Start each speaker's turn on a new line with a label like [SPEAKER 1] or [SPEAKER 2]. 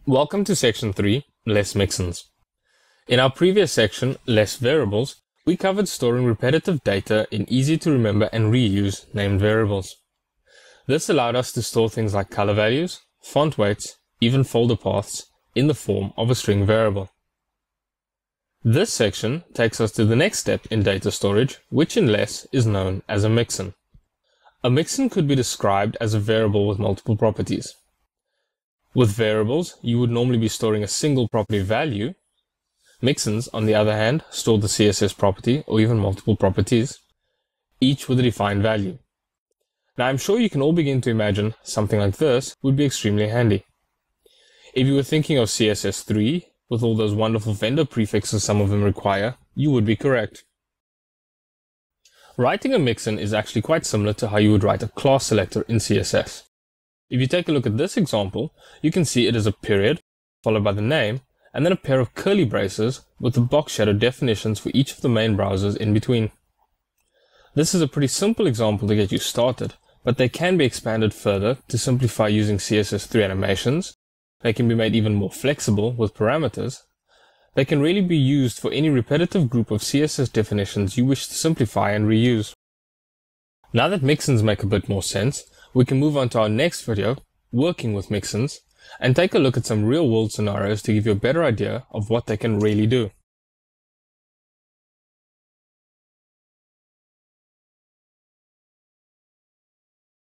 [SPEAKER 1] Welcome to section 3, less mixins. In our previous section, less variables, we covered storing repetitive data in easy to remember and reuse named variables. This allowed us to store things like color values, font weights, even folder paths in the form of a string variable. This section takes us to the next step in data storage, which in less is known as a mixin. A mixin could be described as a variable with multiple properties. With variables, you would normally be storing a single property value. Mixins, on the other hand, store the CSS property or even multiple properties, each with a defined value. Now I'm sure you can all begin to imagine something like this would be extremely handy. If you were thinking of CSS3, with all those wonderful vendor prefixes some of them require, you would be correct. Writing a mixin is actually quite similar to how you would write a class selector in CSS. If you take a look at this example, you can see it is a period, followed by the name, and then a pair of curly braces with the box shadow definitions for each of the main browsers in between. This is a pretty simple example to get you started, but they can be expanded further to simplify using CSS3 animations. They can be made even more flexible with parameters. They can really be used for any repetitive group of CSS definitions you wish to simplify and reuse. Now that mixins make a bit more sense, we can move on to our next video, working with mixins, and take a look at some real-world scenarios to give you a better idea of what they can really do.